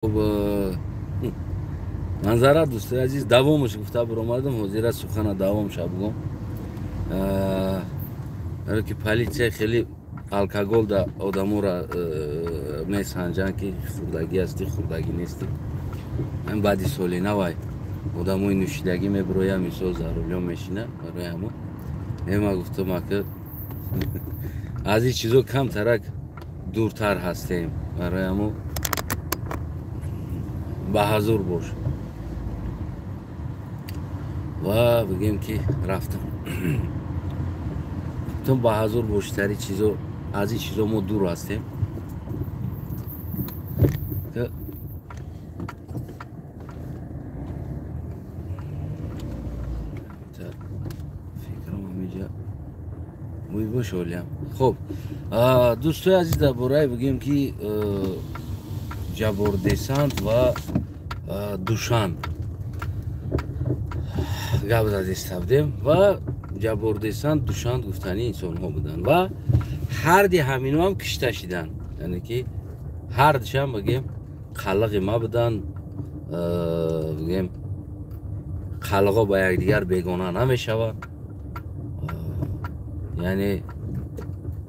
خب منظره دوست عزیز دوامش گفته برآمدم حاضر سخن دوامش بگم برای که پلیسه خیلی الکل در آدمو را میسنجن که خوردگی هستی خوردگی نیستی. من بعدی سالی نوای آدموی نوشیدگی میبروی میسو ضروری میشینه برای همون ما گفتم که از این چیزو کم ترک دورتر هستیم برای همون به حضور باش و بگیم که رفتم تو به حضور باشتری چیزو از این چیزو ما دور هستیم که فکرم همیجا موی باش oliyam. خب دوستای عزیز در برای بگیم که جبردستان و دوشان گپ زده استفدیم و جبردستان دوشان گفتنی انسان ها بودن و هر دی همینو هم کشته شدن، یعنی که هر دیشان بگیم خلق ما بودن، بگیم خلقا با یک دیگر بیگانه نمیشوند، یعنی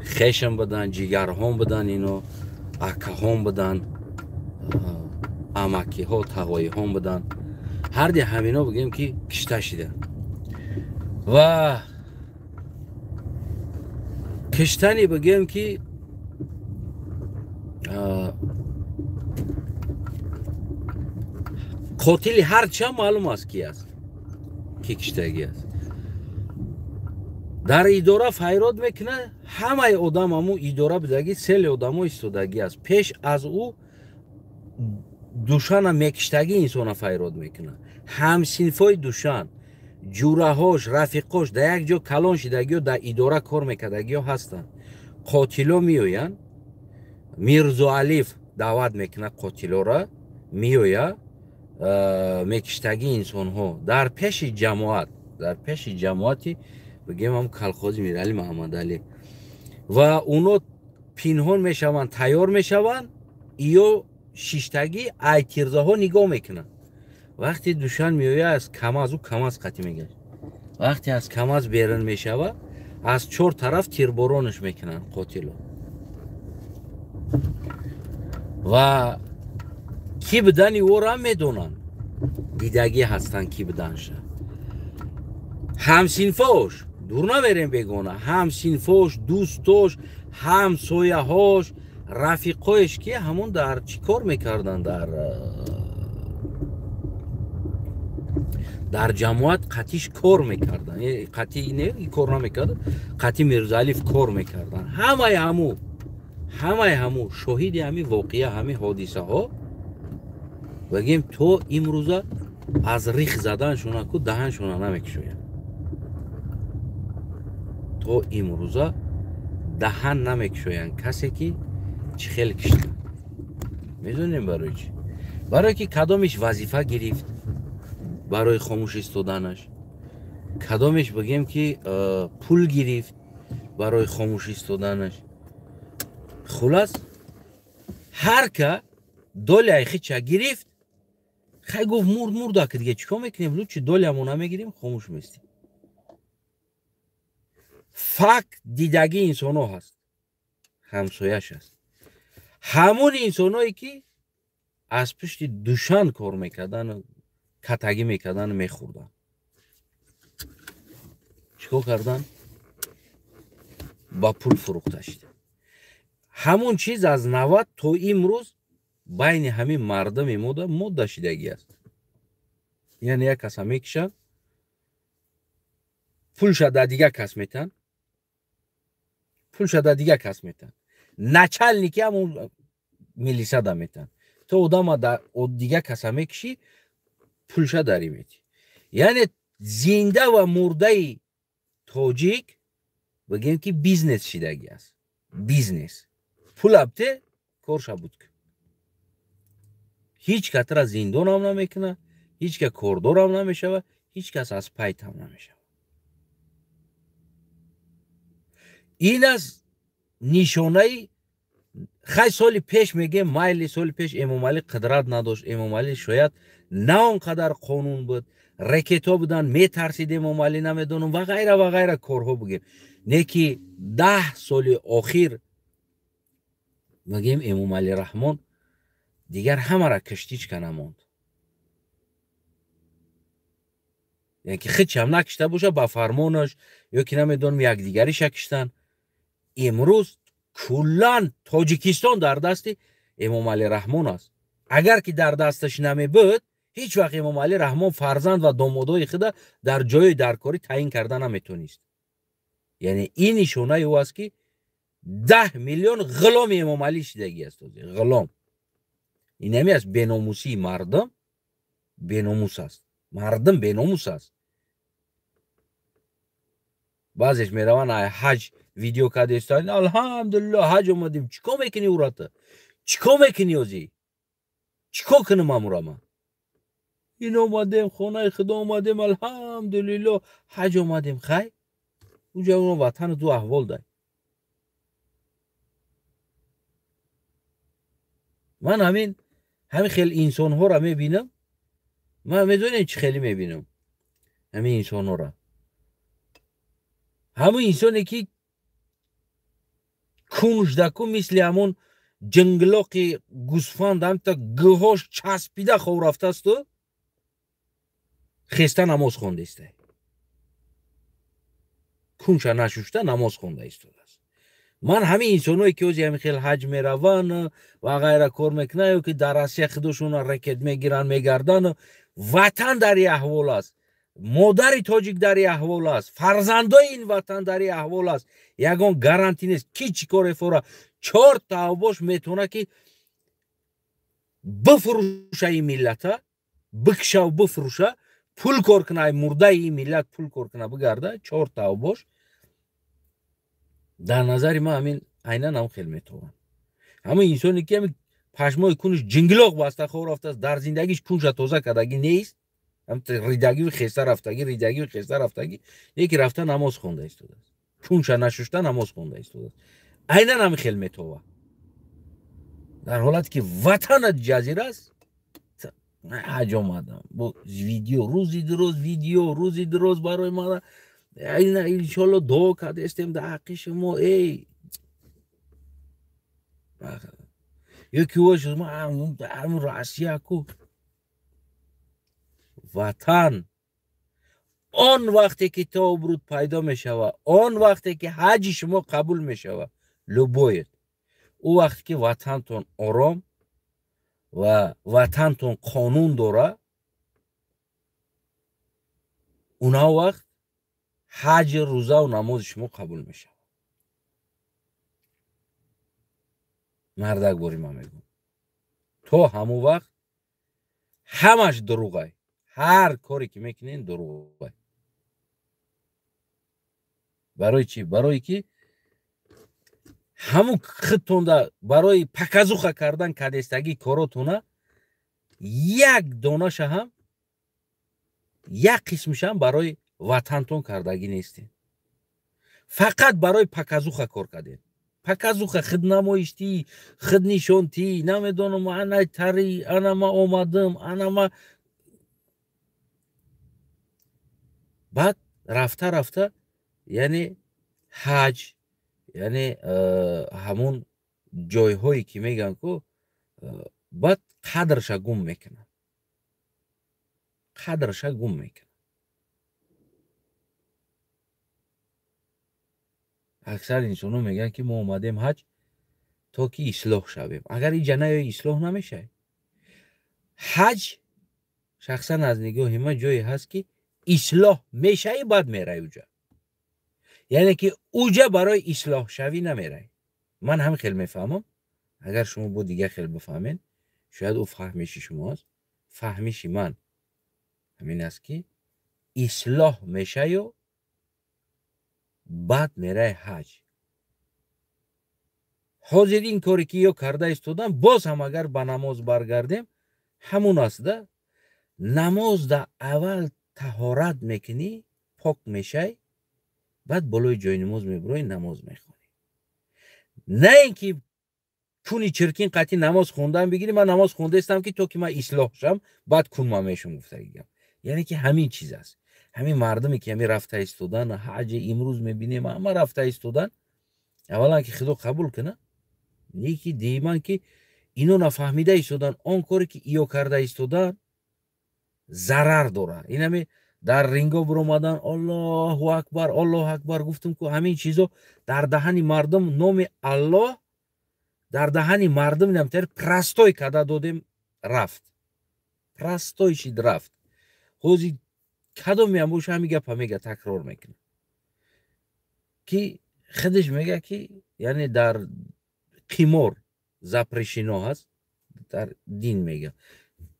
خشم بدن، جگر هم بدن، اینو اکه هم بدن، امکی ها تقوی هم بدن، هر دی همینا بگیم که کشته شدن و کشتنی بگیم که قاتلی هر چه معلوم است کی است، کی کشتگی است. در اداره فیراد میکنه همه آدم همو اداره بدگی سل آدم ها استودگی است. پیش از او دوشان میکشتگی انسان فیراد میکنه. همسینفای دوشان جوره هاش رفیقاش در یک جا کلان شدگی و در اداره کار میکردگی هستن. قاتلا میوین میرزا علیف دعوت میکنه قاتلا را میویا میکشتگی انسان ها در پیش جماعت، در پیش جماعتی بگیم هم کلخوز میرعلی محمد علی و اونو پینهان میشوند، تیار میشوند، ایو شیشتگی ایتیرزه ها نگاه میکنن. وقتی دوشان میویا از کماز او کماز قطی میگه، وقتی از کماز بیرون میشوه از چهار طرف تیربارانش میکنن قاتلو و کی بدن او را میدونن، دیدگی هستن کی بدنش. همسینفاش دور نمیریم بگونه، همسینفاش، دوستاش، همسایه هاش، رفیقایش که همون در چی کار میکردن، در جماعت قطیش کار میکردن، قطی نه کار نمیکردن، قطی میرزا علیف کار میکردن. همه همو شاهد همین واقعه همین حادثه ها بگیم تو امروزه از ریخ زدن شونه کو دهن شونه نمیکشوین، تو امروزه دهن نمیکشوین کسی که چی خیلی کشتن. میدونیم برای چی؟ برای که کدامش وظیفه گرفت برای خاموش استودنش، کدامش بگیم که پول گرفت برای خاموش استودنش. خلاص هر که دولی ایخی چه گرفت خیلی گفت مرده که دیگه چیکار میکنیم، لو چی دولی همون نمیگیریم خاموش میستیم. فقط دیدگی انسان ها هست، همسایش هست، همون انسان هایی که از پشت دوشان کار میکردن، کتگی میکردن، میخوردن. چیکار کردن؟ با پول فروخته شد. همون چیز از 90 تا امروز بین همین مردم مده شدگی است. یعنی یک کس میکشن پول شده دیگه کس میتن، پول شده دیگه کس میتن، نچل نیکی همون میلیسه دا میتن، تو آدم در دیگه کس میکشی پول شده داری میتی. یعنی زنده و مرده تاجیک بگیم که بیزنس شدگی است. بیزنس پول ابته کارشا بود که هیچ کس را زندان هم نمیکنه، هیچ کس کاردار هم نمیشوه، هیچ کس از پیت هم نمیشوه. این از نشانه خیلی سال پیش میگه مایلی سال پیش امام علی قدرت نداشت. امام علی شاید نه اونقدر قانون بود، رکیتا بودن، میترسید امام علی نمیدونم و غیره و غیره کارها بگیم. نیکی 10 سال اخیر میگیم امام علی رحمان دیگر همه را کشتیچ کنه موند. یعنی که خیلی هم نکشته باشه با فرمانش یا که نمیدونم یک دیگری شکشتن. امروز کلان تاجیکستان در دست امام علی رحمان است. اگر که در دستش نمی بود هیچ وقت امام علی رحمان فرزند و دامادای خود در جای درکاری تعیین کرده نمیتونست. یعنی این نشانه او است که 10 میلیون غلام امام علی شدگی است. غلام این نمی است بیناموسی. مردم بیناموس است، مردم بیناموس است. بعضیش میروان حج ویدیو کده استاین الحمدلله حج اومدیم. چیکار میکنی اوراته؟ چیکار میکنی اوزی؟ چیکار کنم امورا؟ این اومدیم خانه خدا اومدیم الحمدلله حج اومدیم. خیر اونجا اون وطن دو احوال دای. من همین خیلی انسان ها را میبینم. من میدونم چی خیلی میبینم همین انسان ها را. همون انسانی که کنجدکو مثل همون جنگلاق گوسفند هم تا گهاش چسبیده خو رفته است و خسته نماز خونده است. کنچه نشوشته نماز خونده است. من همین انسانایی که اوزی همین خیلی حج میروان و غیره کار میکنه و که در آسیا خودشون رکت میگیرن میگردن، وطن در این احوال است. مادر تاجیک در این احوال است. فرزندای این وطن در این احوال است. یگان گارانتی نیست کی چی کار فورا 4 تا باش میتونه که بفروشه این ملت، بکشه و بفروشه، پول کار کنه مرده این ملت، پول کار کنه بگرده 4 تا باش. در نظر ما همین عیناً هم خیلی میتوان. همین انسانی که همین پشمای کنش جنگلاق بسته خور رفته است، در زندگیش کنش تازه کردگی نیست. هم ریدگی و خسته رفتگی، ریدگی و خسته رفتگی. یکی رفته نماز خونده است. کنش نشسته نماز خونده است. عیناً هم خیلی میتوان. در حالت که وطن جزیره است. حج آمدم با ویدیو روزی دروز برای ما این انشالله دعا کرده استیم در حق شما. ای یکی وش ما همون راسیه کو وطن آن وقتی که تابرود پیدا می شود، آن وقتی که حج شما قبول می شود لباید، او وقتی که وطنتون آرام و وطنتون قانون داره، اونا وقت حج روزه و نماز شما قبول می شود. مردک باری ما میگم تو همون وقت همش دروغه. هر کاری که میکنین دروغه. برای چی؟ برای که همون خودتون برای پکازوخه کردن کدستگی کاراتونه یک دانش هم یک قسمش هم برای وطنتون کردگی نیستین. فقط برای پکازوخه کار کردین. پکازوخه خود نمایشتی، خود نشانتی، نمیدونم انا تری، انا ما اومدم، انا ما. بعد رفته یعنی حج یعنی همون جایهایی که میگن که بعد قدرش گم میکنن. اکثر انسان ها میگن که ما اومدیم حج تا که اصلاح شویم. اگر این جنه اصلاح نمیشه، حج شخصا از نگاه ما جایی هست که اصلاح میشه بعد میره اوجا. یعنی که اوجا برای اصلاح شوی نمیره. من هم خیلی میفهمم. اگر شما با دیگه خیلی بفهمین شاید او فهمیشی شماست. فهمیشی من همین است که اصلاح میشه یا بعد میره حج. حاضر این کاری که یا کرده استودن باز هم اگر به نماز برگردیم همون است ده. نماز ده اول طهارت میکنی، پاک میشه، بعد بالای جای نماز میبروی نماز میخونی. نه اینکه کونی چرکین قطعی نماز خوندن بگیری من نماز خونده استم که تو که من اصلاح شم بعد کون مامشون گفتگیم یعنی که همین چیز است همین مردمی که همین رفته ایستادن حج امروز میبینیم اما رفته ایستادن اولا که خدا قبول کنه یکی دیمان که اینو نفهمیده ایستادن آن کاری که ایو کرده ایستادن ضرر داره این همه در رینگو برآمدن الله اکبر گفتم که همین چیزو در دهن مردم نام الله در دهن مردم نمیتر پرستوی کده دادیم رفت پرستوی شید رفت خوزی کدوم میام بوش همی گپ میگه تکرار میکنه که خودش میگه که یعنی در قیمور زپرشینا هست در دین میگه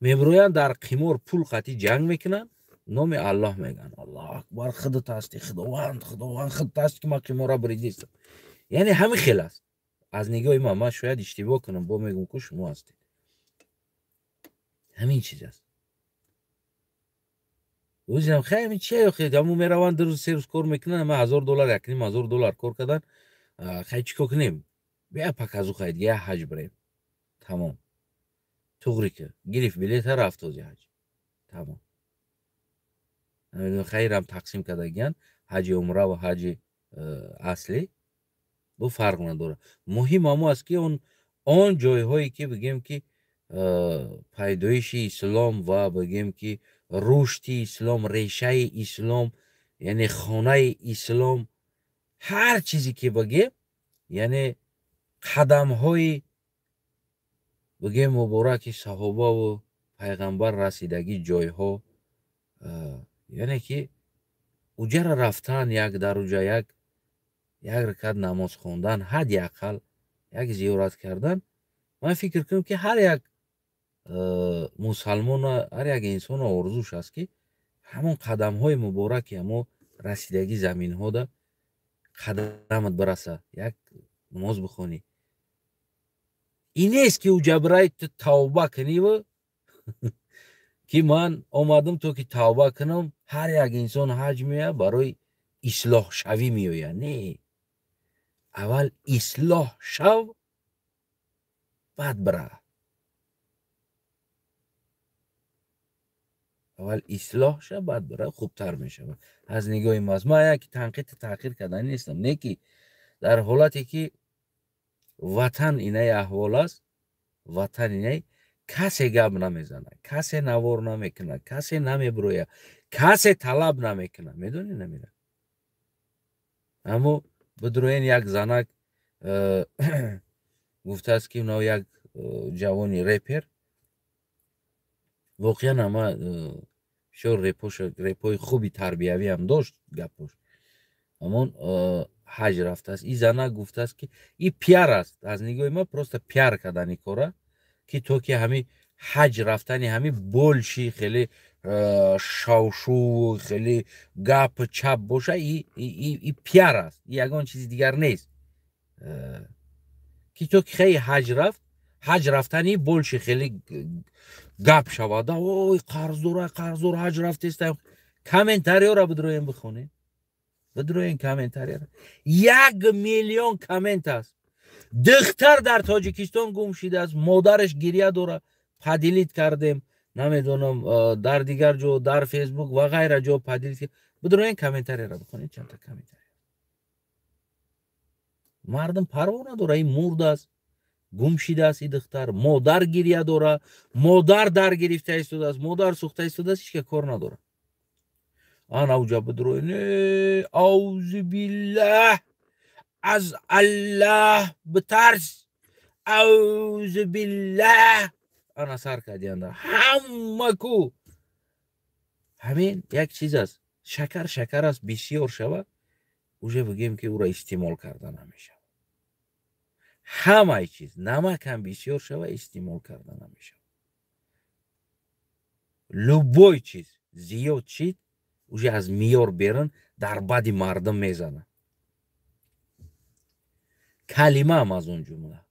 میبرویان در قیمور پول قطعی جنگ میکنن نام الله میگن الله اکبر خودت هستی خداوند خودت هست که ما قیمورا بریدیستم یعنی همین خیلی است از نگاه من شاید اشتباه کنم با میگم که شما هستید همین چیز است وزیرم خیلی همین چیه خیلی همون میروان در روز 3 روز کار میکنن ما $1000 یکنیم $1000 کار کردن خیلی چیکار کنیم بیا پاکازو خیلی دیگه حج بریم تمام توغری که گریف بلیت رفت از حج تمام خیلی هم تقسیم کرده گیان حج عمره و حج اصلی بو فرق نداره مهم اما است که اون جایهایی که بگیم که پیدایش اسلام و بگیم که رشد اسلام ریشه اسلام یعنی خانه اسلام هر چیزی که بگیم یعنی قدم های بگیم مبارک صحابه و پیغمبر رسیدگی جایها یعنی که اوجا رفتن یک در اوجا یک رکعت نماز خوندن حد اقل یک زیارت کردن من فکر کنم که هر یک مسلمان هر یک انسان آرزوش است که همون قدم های مبارک همون رسیدگی زمین ها ده قدمت برسه یک نماز بخونی این نیست که اوجا برای توبه کنی و که من آمدم تو که توبه کنم هر یک انسان حج میه برای اصلاح شوی میویه نه اول اصلاح شو بعد بره اول اصلاح شو بعد بره خوبتر میشه از نگاه ما یک تنقید تأخیر کردن نیستم نه که در حالتی که وطن اینه احوال است وطن اینه کسی گپ نمیزنه کسی نوار نمیکنه کسی نمیبرویه کسی طلب نمیکنه میدونی نمیره اما بدروین یک زنک گفته است که اونا یک جوانی ریپر واقعا اما شور ریپوی خوبی تربیوی هم داشت گپوش اما حج رفته است این زنک گفته است که این پیار است از نگاه ما پروست پیار کردنی کاره که تو که همین حج رفتنی همین بولشی خیلی شاوشو خیلی گپ چپ باشه ای پیار است یگان چیزی دیگر نیست که تو که خیلی حج رفتنی بولشی خیلی گپ شواده اوی قرض دور حج رفته است کامنتاری ها را بدرویم بخونه بدرویم کامنتاری را 1,000,000 کامنت است دختر در تاجیکستان گم شده است مادرش گریه داره پدیلیت کردیم نمیدونم در دیگر جو در فیسبوک و غیره جو پدیلیت بدروین کامنتاری را بخونید چند تا کامنتاری مردم پروا نداره این مرد است گم شده است این دختر مادر گریه داره مادر در گرفته ایستاده است مادر سوخته ایستاده است هیچ که کار نداره آن اوجا بدروین اعوذ بالله از الله بترس اعوذ بالله آن سر کردیانده همه کو همین یک چیز است شکر است بسیار شود اوجه بگیم که او را استعمال کردن نمیشه همه چیز نمک هم بسیار شود استعمال کردن نمیشه لبوی چیز زیاد چیز اوجه از میار بیرن در بد مردم میزنن کلمه هم از اون جمله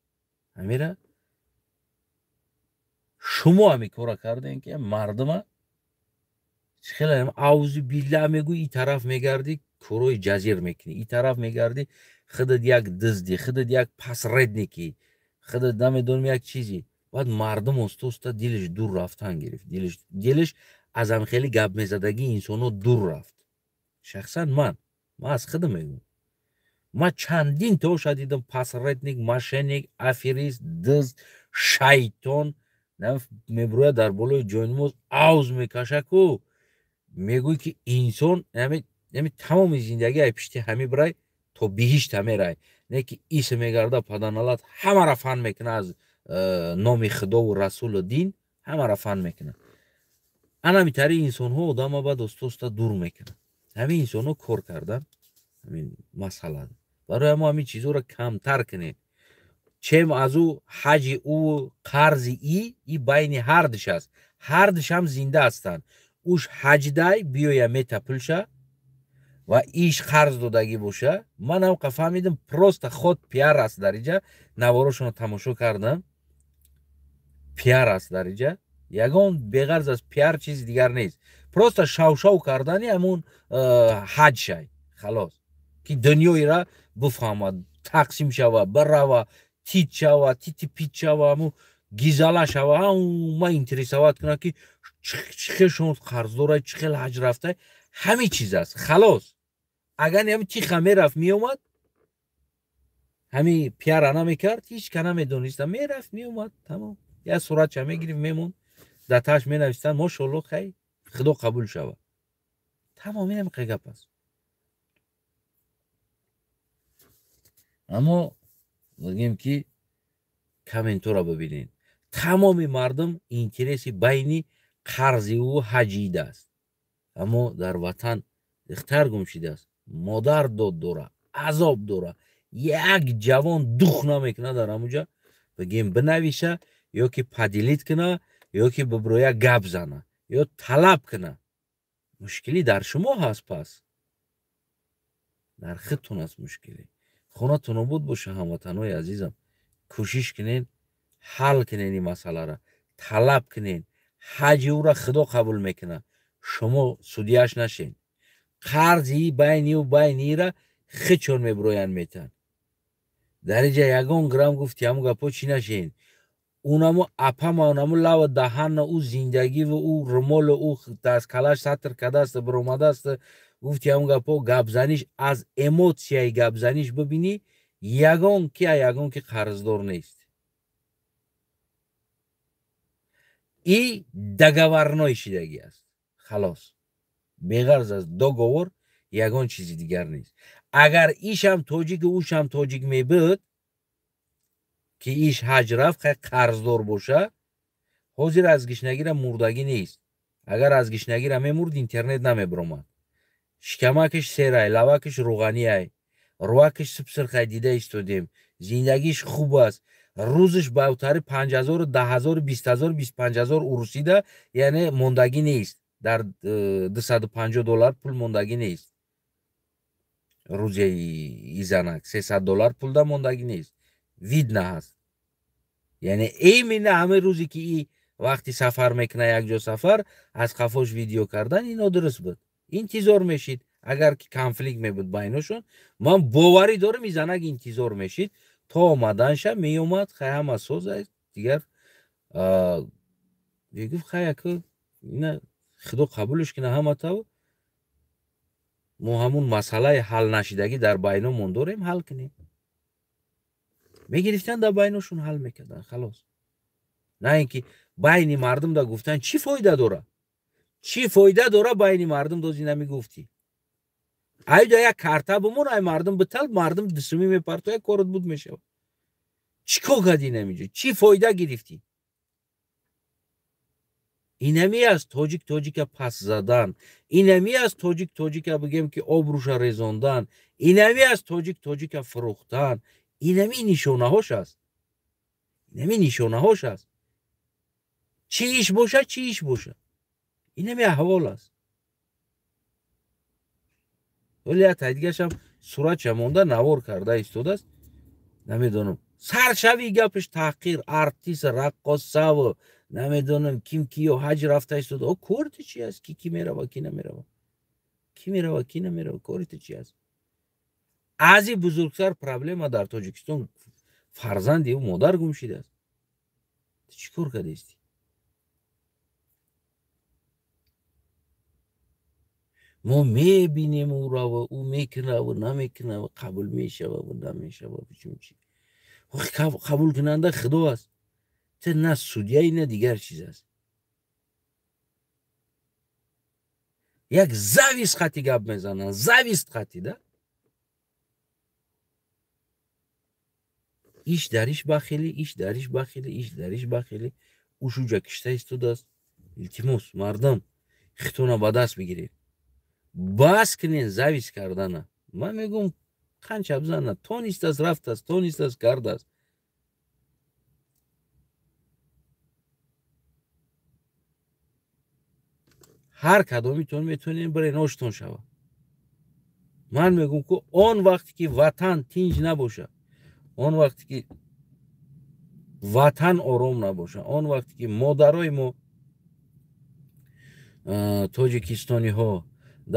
همیره شما همی کارا کردین که مردم خیلی اعوذ بالله میگوی این طرف میگردی کروی جزیر میکنی این طرف میگردی خودت یک دزدی خودت یک پس ردنیکی خودت نمیدونم یک چیزی بعد مردم اوستا دلش دور رفتن گرفت دلش از هم خیلی گپ میزدگی انسانو دور رفت شخصا من از خودم میگم ما چندین تا دیدم پاسرتنیک ماشینیک افریست دزد شیطان میبروه در بالای جانموز آوز میکشه کو میگوی که انسان نمی تمام زندگی ای پشتی همی برای تو بهشت همی رای نه که ایسه میگرده پدانالات همه را فن میکنه از نام خدا و رسول و دین همه را فن میکنه انا میتاری انسان ها آدم با دوستا دور میکنه همین انسان ها کار کردن همین مسئله برای ما همین چیزو را کمتر کنیم چیم از او حج او قرض ای بین هر دش است هر دش هم زنده هستند اوش حج دای بیویا میتپلشه و ایش قرض دادگی باشه من هم فهمیدم پروست خود پیار است در اینجا نوارشون رو تماشا کردم پیار است در اینجا یگان بغرض از پیار چیز دیگر نیست پروست شاو کردنی همون حج شای خلاص که دنیای را بفهمد تقسیم شوه بروا تیت شوه تیت پیت شوه همون گیزاله شوه ما اینترسوات کنه که چخیل شما قرض داره چخیل حج رفته همه چیز است خلاص اگر همین چی خمه رفت می اومد همین پیار نمیکرد هیچ کنه میدونست میرفت می اومد تمام یا صورت چه میگیریم میمون دتاش می نوشتن ماشاءالله خیر خدا قبول شود تمام اینم گپ است اما میگیم که کامنتو را ببینین تمام مردم اینترسی بینی قرضی و حجید است اما در وطن اختر گم شده است مادر داد دوره عذاب دوره یک جوان دوخ نمیکنه در همونجا بگیم بنویشه یا که پدیلیت کنه یا که ببرویه گپ زنه یا طلب کنه مشکلی در شما هست پس در خودتون است مشکلی خونتون بود باشه هموطنای عزیزم کوشش کنین حل کنین این مسئله را طلب کنین حج او را خدا قبول میکنه شما سودیاش نشین قرضی بینی و بینی را خچون میبروین میتن در اینجا یگان گرام گفتی همون گپا چی نشین اونمو اپم اونمو لو دهن او زندگی و او رمال او دست کلاش سطر کده است برومده است گفتی همون گپا گپزنیش از اموسیای گپزنیش ببینی یگان که قرضدار نیست ای دگورنای شدگی است خلاص بغرض از دوگور یگان چیزی دیگر نیست اگر ایش هم توجیک اوش هم توجیک می بود که ایش حج رفت قرضدار باشه حاضر از گشنگی مردگی نیست اگر از گشنگی میمرد اینترنت نمیبرومد شکمکش سیره لوکش روغنی ای روکش سبسر دیده استودیم زندگیش خوب است روزش باوتر 5000 10000 20000 25000 اروسیده یعنی موندگی نیست در $250 پول موندگی نیست روزی ایزنک $300 پول دا موندگی نیست وید نه هست یعنی ایمینه همه روزی که ای وقتی سفر میکنه یک جا سفر از خفاش ویدیو کردن اینا درست بود انتظار میشید اگر که کنفلیکت میبود بینشون من باوری دارم میزنه انتظار میشید تا آمدنش می اومد خیلی هم اساس است دیگر دیگه خیلی که نه خدا قبولش کنه همه تا ما همون مسئله حل نشیدگی در بینمون داریم حل کنیم میگرفتن در بینشون حل میکردن خلاص نه اینکه بین مردم دا گفتن چی فایده داره بین مردم دوزی نمیگفتی ای دا یک کارتا بمون ای مردم بتل مردم دسمی میپرتو یک کارت بود میشه چی کو گدی نمیجه چی فایده گرفتی اینمی از توجیک پس زدن اینمی از توجیک بگیم که آبروش ریزاندن اینمی از توجیک فروختن اینمی نشانه هاش است چی ایش باشه اینمی احوال است ولی از تایدگش هم صورت چمونده نوار کرده ایستوده است نمیدونم سرشوی گپش تحقیر ارتیس رقاصه و نمیدونم کیم کیو حج رفته ایستوده او کورت چی است کی میره و کی نمیره کورت چی است ازی بزرگتر پرابلم در تاجیکستان фарзанди ӯ модар гум шидааст. чӣ кор кардисти? мо мебинем ӯро ӯ мекунаву намекунаву қабул мешававу намешававу чунчи қабул кунанда худо аст. те на судяи на дигар чиз аст. як завист хати гап мезананд, завист хати да. иш дариш бахили, иш дариш бахили, иш дариш бахили. ӯ шуҷа кишта истодааст. илтимос мардам хитона ба даст бигиред. бас кунен завист кардана. ман мегӯм қанча бизана тонистааст рафтааст, тонистааст кардааст. ҳар кадомитон метонен барен оштон шава. ман мегӯм ки он вақте ки ватан тинҷ набоша, он вақте ки ватан ором набоша, он вақте ки модарои мо тоҷикистониҳо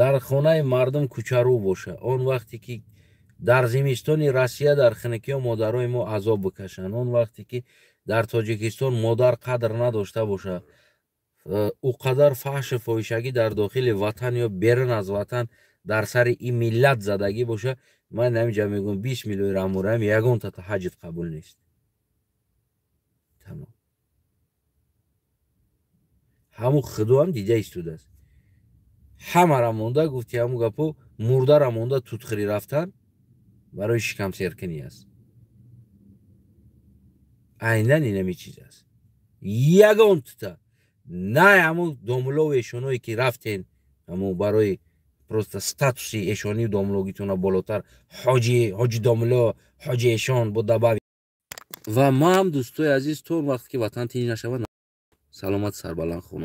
дар хонаи мардум кӯчарӯ боша, он вақте ки дар зимистони Россия дар хинакиҳо модарои мо азоб бикашанд, он вақте ки дар Тоҷикистон модар қадр надошта боша, ӯ қадар фаҳшу фоҳишагӣ дар дохили ватан ё берун аз ватан дар сари ин миллат задагӣ боша, ман ҳаминҷа мегӯм 20 миллиони рамураам ягонта ҳаҷит қабул нест. тамом. ҳамун худоам дида истодааст. ҳамара монда гуфти ҳамун гапо мурдара монда тутхирӣ рафтан барои шикамсеркунӣ аст. айнан инами чиз аст. ягонта на ҳамун домулову эшоное ки рафтен ҳамун барои просто статуси эшонию домулогитона болотар ҳоҷи домуло, ҳоҷи эшон бо дабави. ва ма ҳам дӯстои азиз то он вақте ки ватан тинҷ нашавад саломат сарбаланд хонум.